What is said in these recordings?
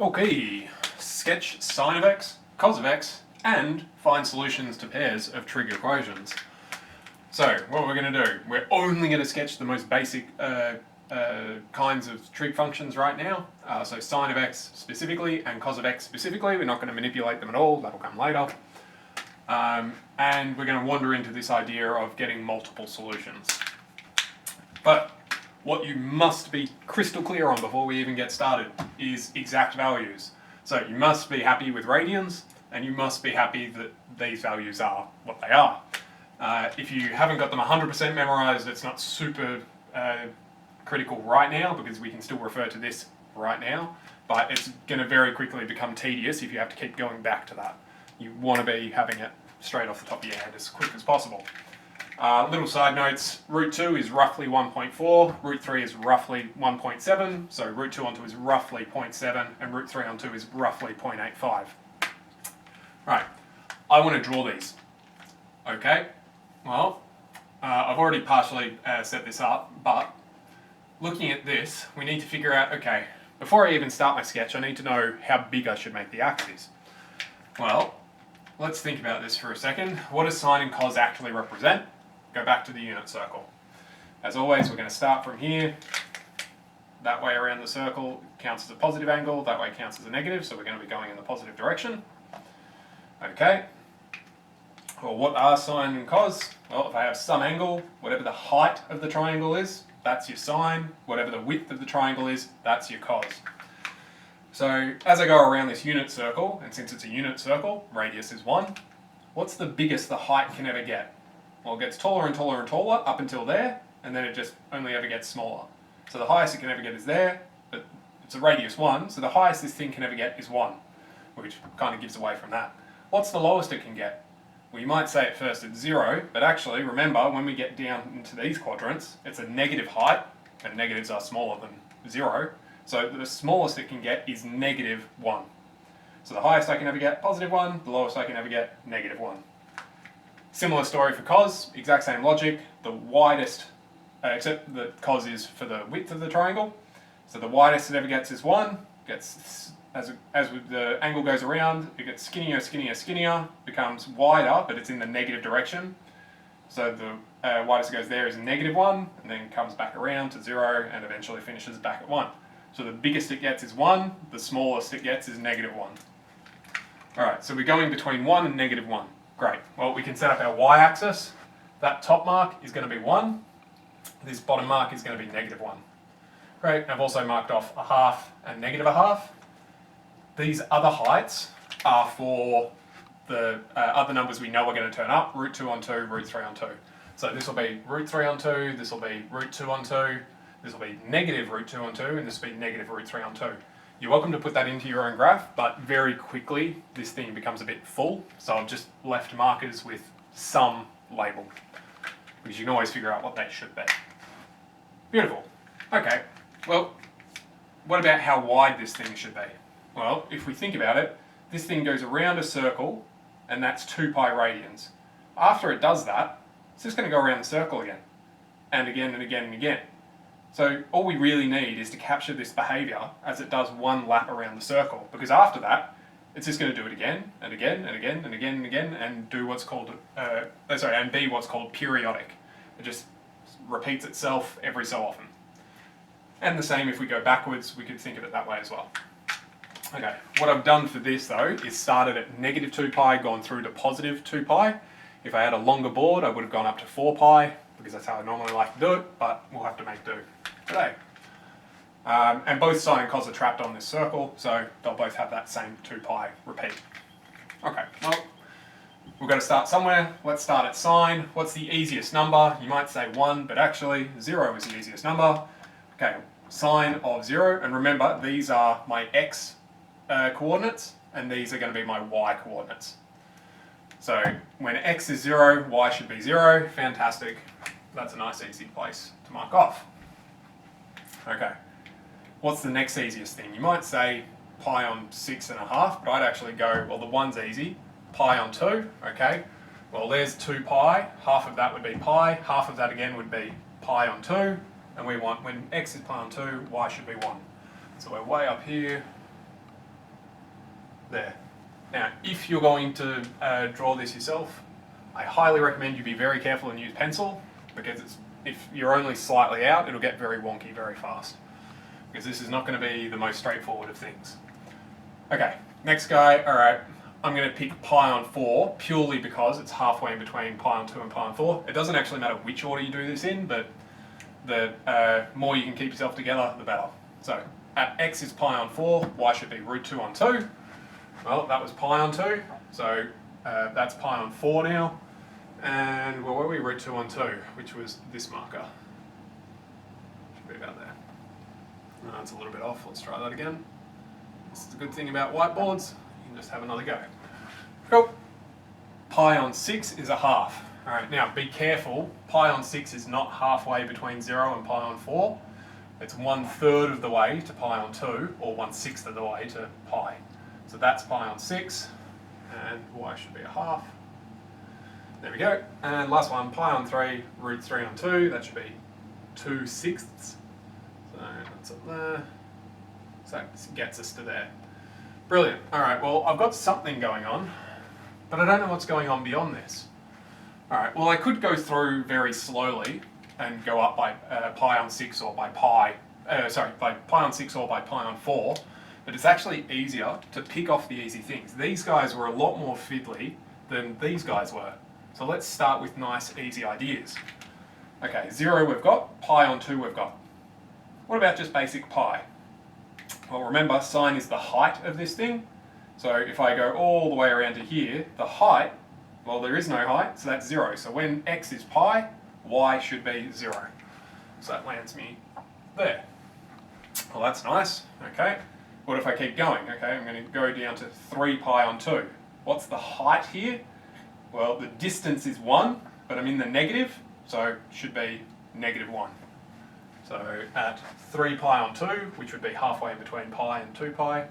Okay, sketch sine of x, cos of x, and find solutions to pairs of trig equations. So, what we're going to do, we're only going to sketch the most basic kinds of trig functions right now. So sine of x specifically and cos of x specifically. We're not going to manipulate them at all, that'll come later. And we're going to wander into this idea of getting multiple solutions. But what you must be crystal clear on before we even get started is exact values. So you must be happy with radians, and you must be happy that these values are what they are. If you haven't got them 100% memorized, it's not super critical right now, because we can still refer to this right now, but it's going to very quickly become tedious if you have to keep going back to that. You want to be having it straight off the top of your head as quick as possible. Little side notes, root 2 is roughly 1.4, root 3 is roughly 1.7, so root 2 on 2 is roughly 0.7, and root 3 on 2 is roughly 0.85. Right, I want to draw these. Okay, well, I've already partially set this up, but looking at this, we need to figure out, okay, before I even start my sketch, I need to know how big I should make the axes. Well, let's think about this for a second. What does sine and cos actually represent? Go back to the unit circle. As always, we're going to start from here. That way around the circle counts as a positive angle, that way counts as a negative, so we're going to be going in the positive direction. Okay. Well, what are sine and cos? Well, if I have some angle, whatever the height of the triangle is, that's your sine. Whatever the width of the triangle is, that's your cos. So, as I go around this unit circle, and since it's a unit circle, radius is 1, what's the biggest the height can ever get? Well, it gets taller and taller and taller up until there, and then it just only ever gets smaller. So the highest it can ever get is there, but it's a radius 1, so the highest this thing can ever get is 1, which kind of gives away from that. What's the lowest it can get? Well, you might say at first it's 0, but actually, remember, when we get down into these quadrants, it's a negative height, and negatives are smaller than 0, so the smallest it can get is negative 1. So the highest I can ever get, positive 1, the lowest I can ever get, negative 1. Similar story for cos, exact same logic. The widest, except that cos is for the width of the triangle, so the widest it ever gets is 1, gets, as the angle goes around, it gets skinnier, skinnier, skinnier, becomes wider, but it's in the negative direction. So the widest it goes there is negative 1, and then comes back around to 0, and eventually finishes back at 1. So the biggest it gets is 1, the smallest it gets is negative 1. Alright, so we're going between 1 and negative 1. Great. Well, we can set up our y-axis. That top mark is going to be 1. This bottom mark is going to be negative 1. Great. I've also marked off a half and negative a half. These other heights are for the other numbers we know are going to turn up, root 2 on 2, root 3 on 2. So this will be root 3 on 2, this will be root 2 on 2, this will be negative root 2 on 2, and this will be negative root 3 on 2. You're welcome to put that into your own graph, but very quickly this thing becomes a bit full, so I've just left markers with some label, because you can always figure out what they should be. Beautiful. Okay, well, what about how wide this thing should be? Well, if we think about it, this thing goes around a circle, and that's 2 pi radians. After it does that, it's just going to go around the circle again, and again and again and again. So all we really need is to capture this behaviour as it does one lap around the circle, because after that, it's just going to do it again and again and again and again and again, and do what's called and be what's called periodic. It just repeats itself every so often. And the same if we go backwards, we could think of it that way as well. Okay, what I've done for this though is started at negative 2 pi, gone through to positive 2 pi. If I had a longer board, I would have gone up to 4 pi, because that's how I normally like to do it, but we'll have to make do today. And both sine and cos are trapped on this circle, so they'll both have that same 2 pi repeat. Okay, well, we've got to start somewhere. Let's start at sine. What's the easiest number? You might say 1, but actually 0 is the easiest number. Okay, sine of 0, and remember, these are my x coordinates, and these are going to be my y coordinates. So when x is 0, y should be 0. Fantastic. That's a nice easy place to mark off. Okay. What's the next easiest thing? You might say pi on 6.5, but I'd actually go, well, the 1's easy. Pi on 2, okay. Well, there's 2 pi. Half of that would be pi. Half of that again would be pi on 2. And we want, when x is pi on 2, y should be 1. So we're way up here. there. Now, if you're going to draw this yourself, I highly recommend you be very careful and use pencil, because if you're only slightly out, it'll get very wonky very fast. Because this is not going to be the most straightforward of things. Okay, next guy, alright, I'm going to pick pi on 4 purely because it's halfway in between pi on 2 and pi on 4. It doesn't actually matter which order you do this in, but the more you can keep yourself together, the better. So, at x is pi on 4, y should be root 2 on 2. Well, that was pi on 2, so that's pi on 4 now. And well, where were we? Root 2 on 2, which was this marker. Should be about there. No, it's a little bit off. Let's try that again. This is the good thing about whiteboards. You can just have another go. Cool. Pi on 6 is a half. Alright, now be careful. Pi on 6 is not halfway between 0 and pi on 4. It's 1/3 of the way to pi on 2, or 1/6 of the way to pi. So that's pi on 6, and y should be a half. There we go. And last one, pi on 3, root 3 on 2, that should be 2/6. So that's up there. So that gets us to there. Brilliant. Alright, well, I've got something going on, but I don't know what's going on beyond this. Alright, well, I could go through very slowly and go up by pi on 6 or by pi on 6 or by pi on 4, but it's actually easier to pick off the easy things. These guys were a lot more fiddly than these guys were. So let's start with nice, easy ideas. Okay, 0 we've got, pi on 2 we've got. What about just basic pi? Well, remember, sine is the height of this thing. So if I go all the way around to here, the height, well, there is no height, so that's 0. So when x is pi, y should be 0. So that lands me there. Well, that's nice. Okay. What if I keep going? Okay, I'm going to go down to 3 pi on 2. What's the height here? Well, the distance is 1, but I'm in the negative, so it should be -1. So at 3 pi on 2, which would be halfway in between pi and 2 pi,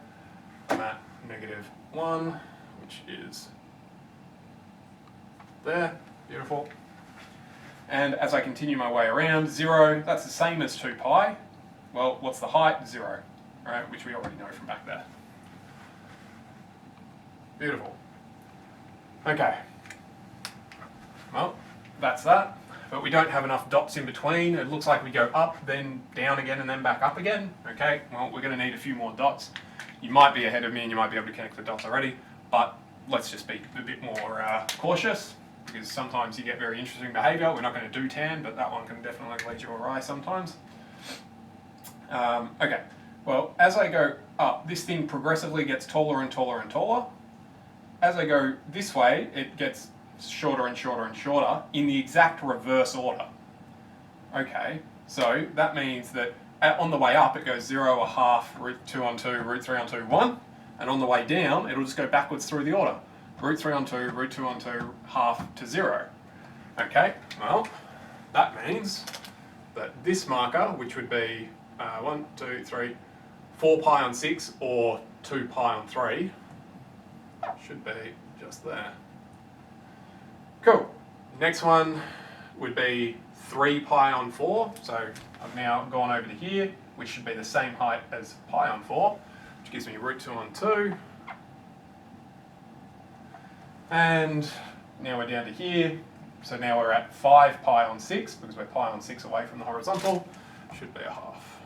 I'm at -1, which is there. Beautiful. And as I continue my way around, 0, that's the same as 2 pi. Well, what's the height? 0, right, which we already know from back there. Beautiful. Okay. Well, that's that. But we don't have enough dots in between. It looks like we go up, then down again, and then back up again. Okay, well, we're going to need a few more dots. You might be ahead of me and you might be able to connect the dots already, but let's just be a bit more cautious, because sometimes you get very interesting behaviour. We're not going to do tan, but that one can definitely lead you awry sometimes. Okay, well, as I go up, this thing progressively gets taller and taller and taller. As I go this way, it gets shorter and shorter and shorter in the exact reverse order. Okay, so that means that on the way up it goes 0, a half, root 2 on 2, root 3 on 2, 1, and on the way down it'll just go backwards through the order. Root 3 on 2, root 2 on 2, half to 0. Okay, well, that means that this marker, which would be 1, 2, 3, 4 pi on 6 or 2 pi on 3, should be just there. Cool. Next one would be 3 pi on 4. So I've now gone over to here, which should be the same height as pi on 4, which gives me root 2 on 2. And now we're down to here. So now we're at 5 pi on 6, because we're pi on 6 away from the horizontal. Should be a half.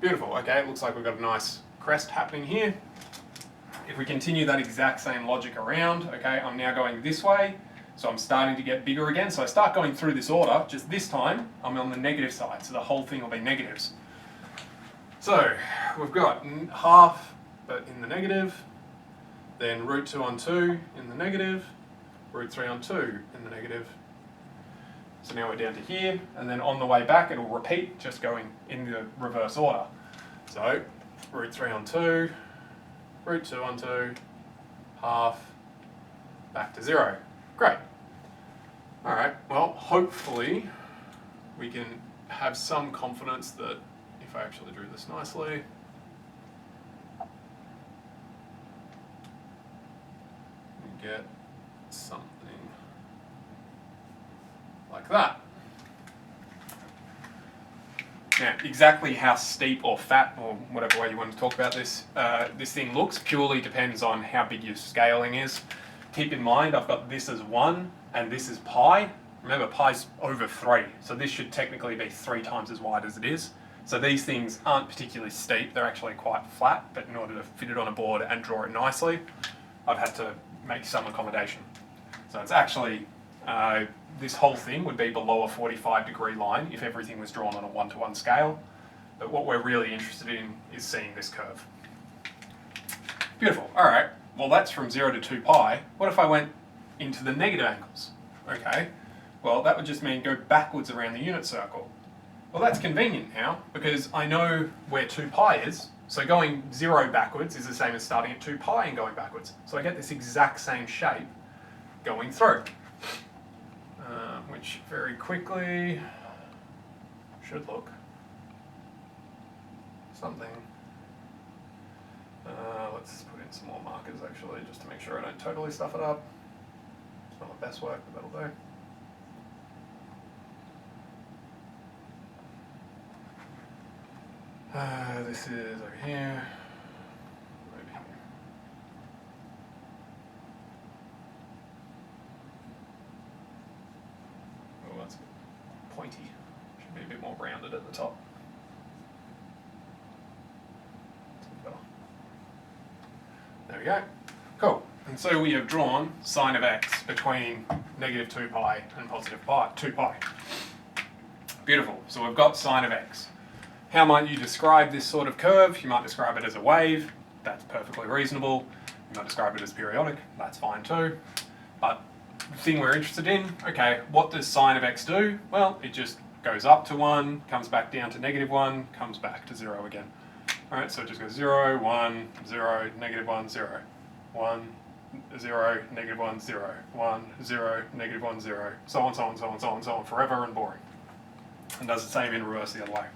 Beautiful. Okay, it looks like we've got a nice crest happening here. If we continue that exact same logic around, okay, I'm now going this way, so I'm starting to get bigger again. So I start going through this order, just this time I'm on the negative side, so the whole thing will be negatives. So we've got half, but in the negative, then root 2 on 2 in the negative, root 3 on 2 in the negative. So now we're down to here, and then on the way back it'll repeat, just going in the reverse order. So root 3 on 2, root 2 on 2, half, back to 0. Great. Alright, well, hopefully we can have some confidence that if I actually drew this nicely, we get something like that. Now, exactly how steep or fat, or whatever way you want to talk about this, this thing looks purely depends on how big your scaling is. Keep in mind, I've got this as 1 and this is pi. Remember, pi's over 3, so this should technically be 3 times as wide as it is. So these things aren't particularly steep, they're actually quite flat, but in order to fit it on a board and draw it nicely, I've had to make some accommodation. So it's actually, this whole thing would be below a 45-degree line if everything was drawn on a 1-to-1 scale. But what we're really interested in is seeing this curve. Beautiful. All right. Well, that's from 0 to 2 pi. What if I went into the negative angles? Okay. Well, that would just mean go backwards around the unit circle. Well, that's convenient now because I know where 2 pi is. So going 0 backwards is the same as starting at 2 pi and going backwards. So I get this exact same shape going through. Which very quickly should look something. Let's put in some more markers actually, just to make sure I don't totally stuff it up. It's not my best work, but that'll do. This is over here. That's a bit pointy. Should be a bit more rounded at the top. There we go. Cool. And so we have drawn sine of x between negative 2 pi and positive 2 pi. Beautiful. So we've got sine of x. How might you describe this sort of curve? You might describe it as a wave. That's perfectly reasonable. You might describe it as periodic. That's fine too. But the thing we're interested in, okay, what does sine of x do? Well, it just goes up to 1, comes back down to negative 1, comes back to 0 again. Alright, so it just goes 0, 1, 0, negative 1, 0, 1, 0, negative 1, 0, 1, 0, negative 1, 0, so on, so on, so on, so on, so on, forever and boring. And does the same in reverse the other way.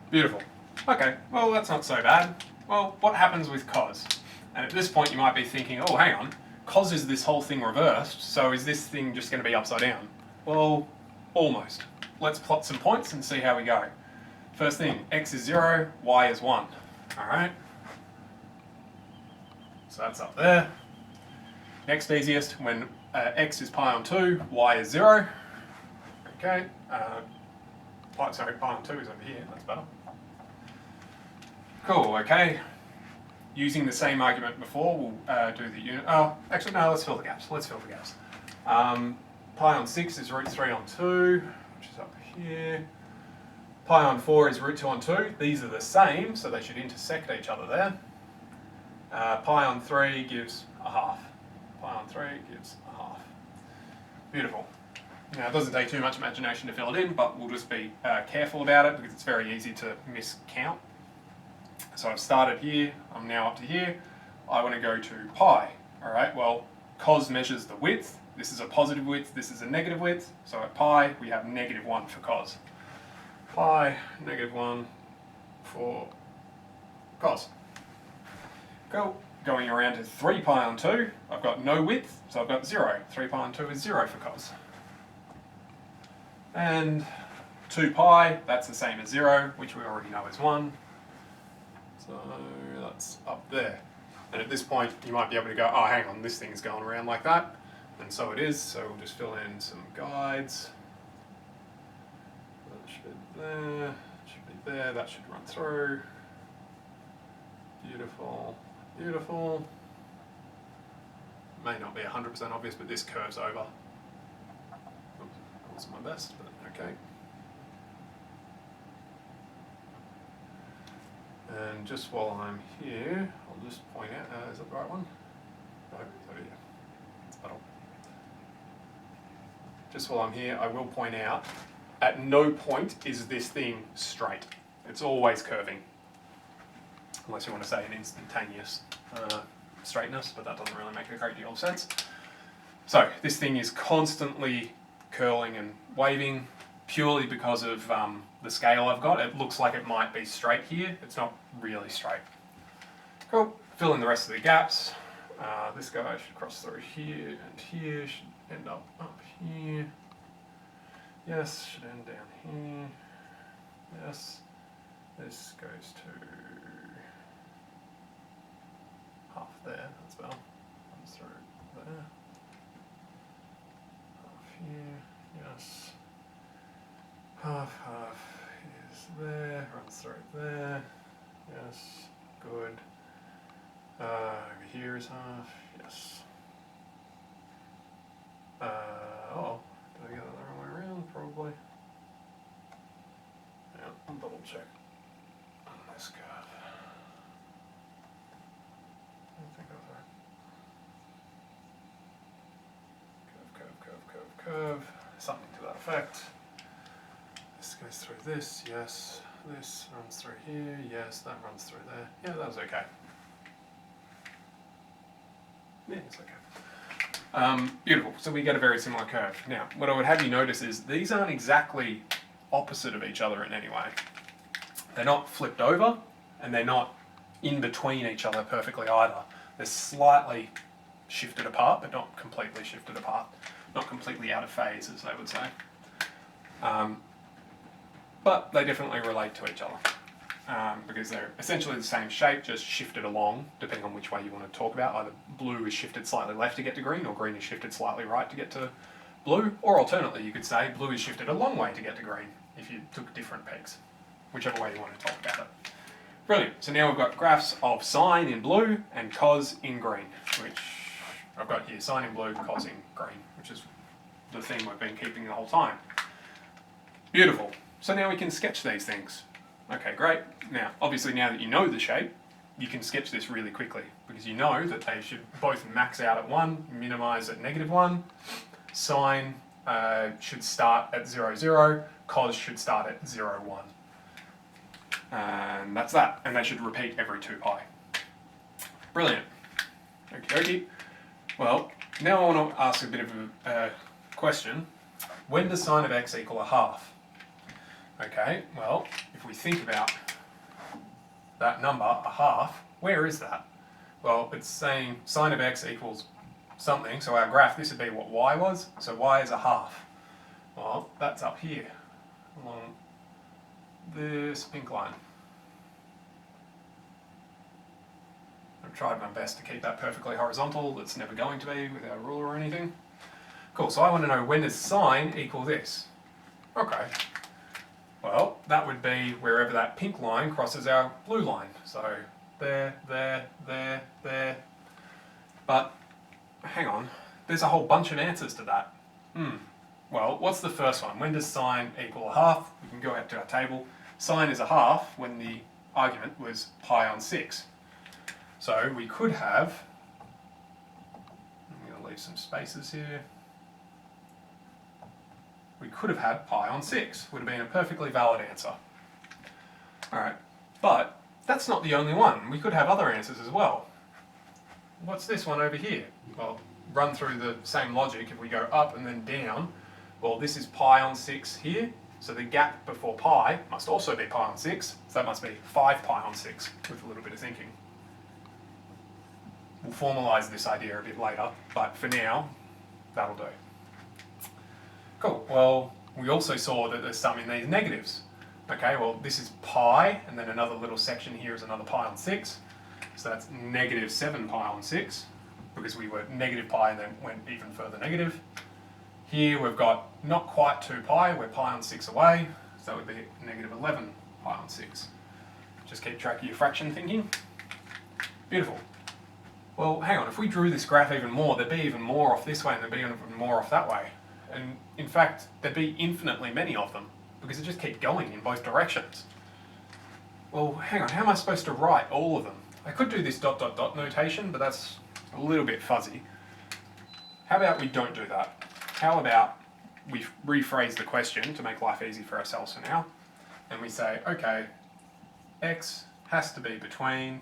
Beautiful. Okay, well that's not so bad. Well, what happens with cos? And at this point you might be thinking, oh hang on, cos is this whole thing reversed, so is this thing just going to be upside down? Well, almost. Let's plot some points and see how we go. First thing, x is 0, y is 1. Alright? So that's up there. Next easiest, when x is pi on 2, y is 0. Okay. Pi on 2 is over here, that's better. Cool, okay. Using the same argument before, we'll do the unit. Oh, actually, no, let's fill the gaps. Pi on 6 is root 3 on 2, which is up here. Pi on 4 is root 2 on 2. These are the same, so they should intersect each other there. Pi on 3 gives a half. Pi on 3 gives a half. Beautiful. Now, it doesn't take too much imagination to fill it in, but we'll just be careful about it because it's very easy to miscount. So I've started here, I'm now up to here. I want to go to pi. Alright, well, cos measures the width. This is a positive width, this is a negative width. So at pi, we have negative 1 for cos. Pi, negative 1 for cos. Cool. Going around to 3 pi on 2, I've got no width, so I've got 0. 3 pi on 2 is 0 for cos. And 2 pi, that's the same as 0, which we already know is 1. So that's up there. And at this point, you might be able to go, oh, hang on, this thing's going around like that. And so it is, so we'll just fill in some guides. That should be there, should be there, that should run through. Beautiful, beautiful. May not be 100% obvious, but this curves over. Oops, that wasn't my best, but okay. And just while I'm here, I'll just point out, is that the right one? No, it's over here. It's better. Just while I'm here, I will point out, at no point is this thing straight. It's always curving. Unless you want to say an instantaneous straightness, but that doesn't really make a great deal of sense. So this thing is constantly curling and waving purely because of the scale I've got. It looks like it might be straight here. It's not really straight. Cool. Fill in the rest of the gaps. This guy should cross through here and here. Should end up here. Yes, should end down here. yes. This goes to half there as well. Runs through there. Half here, yes. Half is there, runs through there. Yes, good. Over here is half, yes. Oh, did I get that the wrong way around? Probably. Yeah, I'll double check on this curve. I think I was right. Curve. Something to that effect. This goes through this, yes. This runs through here, yes. That runs through there. Yeah, that was okay. Yeah, it's okay. Beautiful. So we get a very similar curve. Now, what I would have you notice is these aren't exactly opposite of each other in any way. They're not flipped over, and they're not in between each other perfectly either. They're slightly shifted apart, but not completely shifted apart. Not completely out of phase, as they would say. But they definitely relate to each other. Because they're essentially the same shape, just shifted along, depending on which way you want to talk about. Either blue is shifted slightly left to get to green, or green is shifted slightly right to get to blue, or alternately you could say blue is shifted a long way to get to green, if you took different pegs. Whichever way you want to talk about it. Brilliant. So now we've got graphs of sine in blue and cos in green, which I've got here, sine in blue, cos in green, which is the theme we've been keeping the whole time. Beautiful. So now we can sketch these things. Okay, great. Now, obviously now that you know the shape, you can sketch this really quickly because you know that they should both max out at 1, minimize at -1. Sine should start at 0, 0. Cos should start at 0, 1. And that's that. And they should repeat every 2 pi. Brilliant. Okie dokie. Well, now I want to ask a bit of a question. When does sine of x equal a half? Okay, well, if we think about that number, a half, where is that? Well, it's saying sine of x equals something, so our graph, this would be what y was, so y is a half. Well, that's up here, along this pink line. I've tried my best to keep that perfectly horizontal, it's never going to be without a ruler or anything. Cool, so I want to know when does sine equal this? Okay. Well, that would be wherever that pink line crosses our blue line. So, there. But, hang on, there's a whole bunch of answers to that. Well, what's the first one? When does sine equal a half? We can go out to our table. Sine is a half when the argument was pi on 6. So, we could have, I'm going to leave some spaces here. We could have had pi on 6, would have been a perfectly valid answer. Alright, but that's not the only one. We could have other answers as well. What's this one over here? Well, run through the same logic. If we go up and then down, well, this is pi on 6 here, so the gap before pi must also be pi on 6, so that must be 5 pi on 6 with a little bit of thinking. We'll formalise this idea a bit later, but for now, that'll do. Cool, well, we also saw that there's some in these negatives. Okay, well, this is pi, and then another little section here is another pi on 6. So that's -7 pi on 6, because we were negative pi and then went even further negative. Here we've got not quite 2 pi, we're pi on 6 away, so that would be -11 pi on 6. Just keep track of your fraction thinking. Beautiful. Well, hang on, if we drew this graph even more, there'd be even more off this way and there'd be even more off that way. And in fact, there'd be infinitely many of them, because it just keeps going in both directions. Well, hang on, how am I supposed to write all of them? I could do this ... notation, but that's a little bit fuzzy. How about we don't do that? How about we rephrase the question to make life easy for ourselves for now, and we say, okay, x has to be between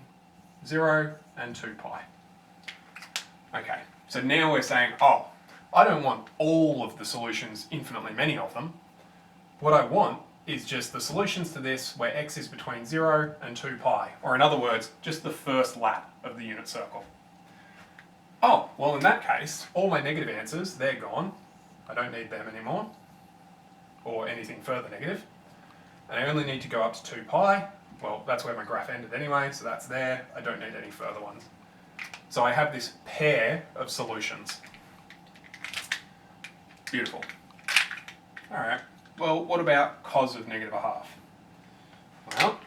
0 and 2 pi. Okay, so now we're saying, oh, I don't want all of the solutions, infinitely many of them. What I want is just the solutions to this where x is between 0 and 2 pi, or in other words, just the first lat of the unit circle. Oh, well in that case, all my negative answers, they're gone. I don't need them anymore, or anything further negative. and I only need to go up to 2 pi. Well, that's where my graph ended anyway, so that's there. I don't need any further ones. So I have this pair of solutions. Beautiful. Alright, well, what about cos of negative a half? Well,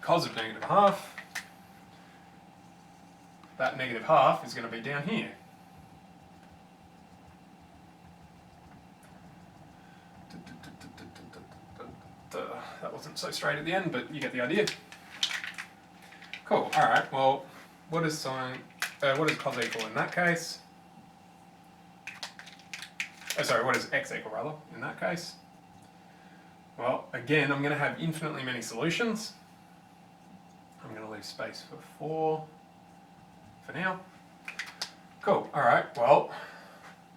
cos of negative a half, that negative half is going to be down here. That wasn't so straight at the end, but you get the idea. Cool, alright, well, what does cos equal in that case? What does x equal rather, in that case? Well, again, I'm going to have infinitely many solutions. I'm going to leave space for 4 for now. Cool, alright, well,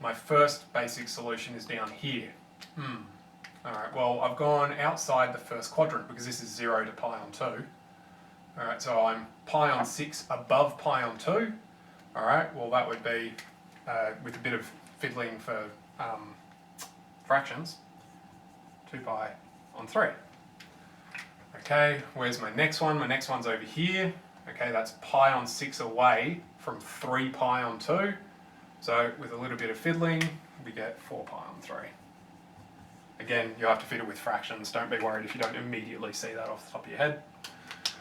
my first basic solution is down here. Alright, well, I've gone outside the first quadrant because this is 0 to pi on 2. Alright, so I'm pi on 6 above pi on 2. Alright, well that would be, with a bit of fiddling for fractions, 2 pi on 3. Okay, where's my next one? My next one's over here. Okay, that's pi on 6 away from 3 pi on 2. So with a little bit of fiddling, we get 4 pi on 3. Again, you have to fiddle with fractions. Don't be worried if you don't immediately see that off the top of your head.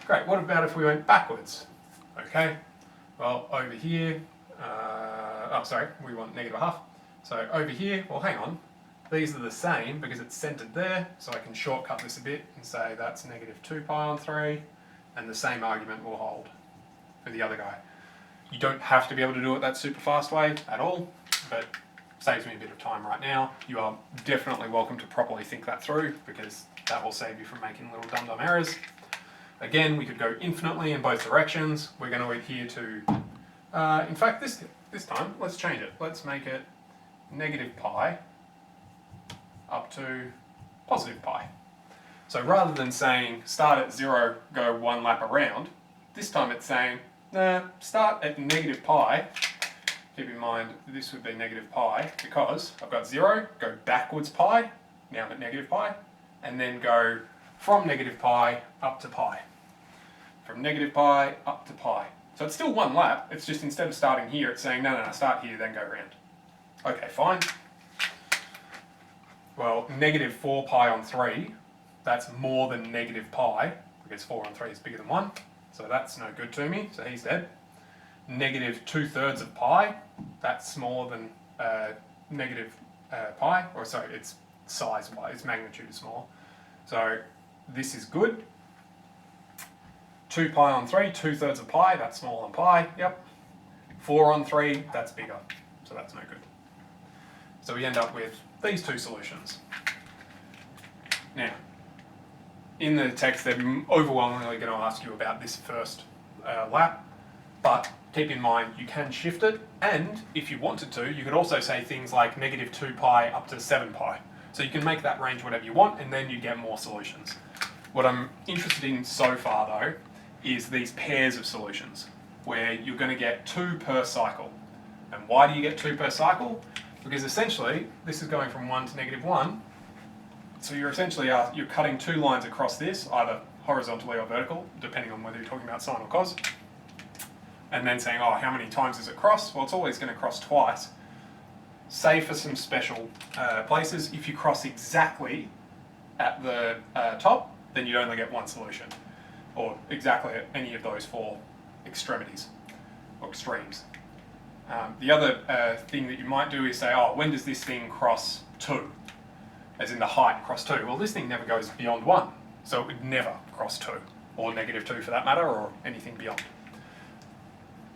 Great, what about if we went backwards? Okay, well over here, we want negative a half. So over here, well hang on, these are the same because it's centered there, so I can shortcut this a bit and say that's negative 2 pi on 3, and the same argument will hold for the other guy. You don't have to be able to do it that super fast way at all, but saves me a bit of time right now. You are definitely welcome to properly think that through because that will save you from making little dum-dum errors. Again, we could go infinitely in both directions. We're going to adhere to, in fact, this time, let's change it. Let's make it negative pi up to positive pi. So rather than saying start at 0, go 1 lap around, this time it's saying, nah, start at negative pi. Keep in mind, this would be negative pi because I've got 0, go backwards pi, now I'm at negative pi, and then go from negative pi up to pi. From negative pi up to pi. So it's still 1 lap, it's just instead of starting here, it's saying, no, start here, then go around. Okay, fine. Well, negative 4 pi on 3, that's more than negative pi, because 4 on 3 is bigger than 1, so that's no good to me, so he's dead. Negative 2/3 of pi, that's smaller than negative pi, or sorry, its size-wise, its magnitude is smaller. So this is good. 2 pi on 3, 2/3 of pi, that's smaller than pi, yep. 4 on 3, that's bigger, so that's no good. So we end up with these two solutions. Now, in the text, they're overwhelmingly going to ask you about this first lap, but keep in mind you can shift it, and if you wanted to, you could also say things like negative 2 pi up to 7 pi. So you can make that range whatever you want, and then you get more solutions. What I'm interested in so far, though, is these pairs of solutions, where you're going to get 2 per cycle. And why do you get 2 per cycle? Because essentially, this is going from 1 to negative 1, so you're essentially you're cutting 2 lines across this, either horizontally or vertical, depending on whether you're talking about sine or cos, and then saying, oh, how many times does it cross? Well, it's always going to cross twice. Save for some special places, if you cross exactly at the top, then you'd only get 1 solution, or exactly at any of those 4 extremities, or extremes. The other thing that you might do is say, oh, when does this thing cross 2? As in the height cross 2. Well, this thing never goes beyond 1, so it would never cross 2, or negative 2 for that matter, or anything beyond.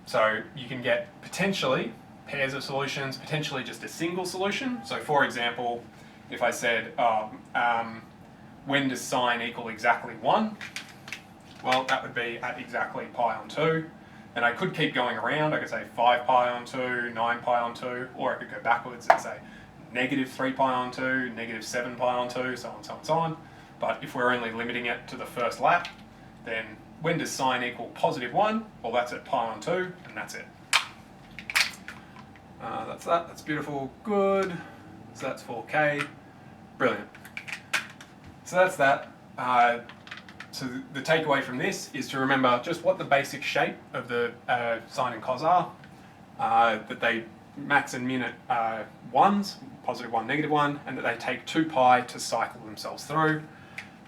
So you can get potentially pairs of solutions, potentially just a single solution. So for example, if I said, when does sine equal exactly 1? Well, that would be at exactly pi on 2. And I could keep going around. I could say 5 pi on 2, 9 pi on 2, or I could go backwards and say negative 3 pi on 2, negative 7 pi on 2, so on, so on, so on. But if we're only limiting it to the first lap, then when does sine equal positive 1? Well, that's at pi on 2, and that's it. That's that. That's beautiful. Good. So that's 4K. Brilliant. So that's that. So the takeaway from this is to remember just what the basic shape of the sine and cos are, that they max and min at ones, positive 1, negative 1, and that they take 2 pi to cycle themselves through,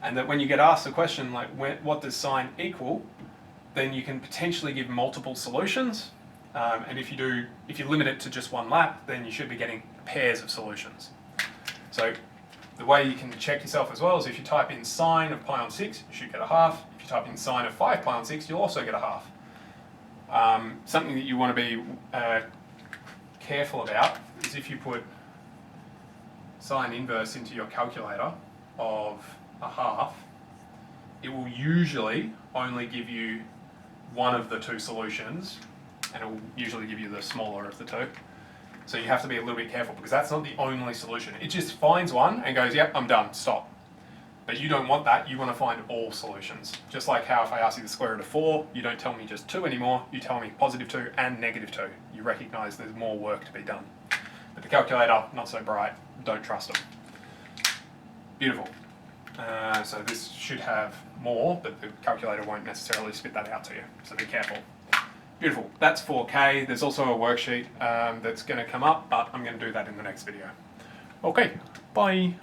and that when you get asked a question like what does sine equal, then you can potentially give multiple solutions, and if you limit it to just one lap, then you should be getting pairs of solutions. So the way you can check yourself as well is if you type in sine of pi on 6, you should get a half. If you type in sine of 5 pi on 6, you'll also get a half. Something that you want to be careful about is if you put sine inverse into your calculator of a half, it will usually only give you one of the two solutions, and it will usually give you the smaller of the two. So you have to be a little bit careful because that's not the only solution. It just finds one and goes, yep, I'm done, stop. But you don't want that, you want to find all solutions. Just like how if I ask you the square root of 4, you don't tell me just 2 anymore, you tell me positive 2 and negative 2. You recognise there's more work to be done. But the calculator, not so bright, don't trust them. Beautiful. So this should have more, but the calculator won't necessarily spit that out to you, so be careful. Beautiful, that's 4K. There's also a worksheet that's going to come up, but I'm going to do that in the next video. Okay, bye.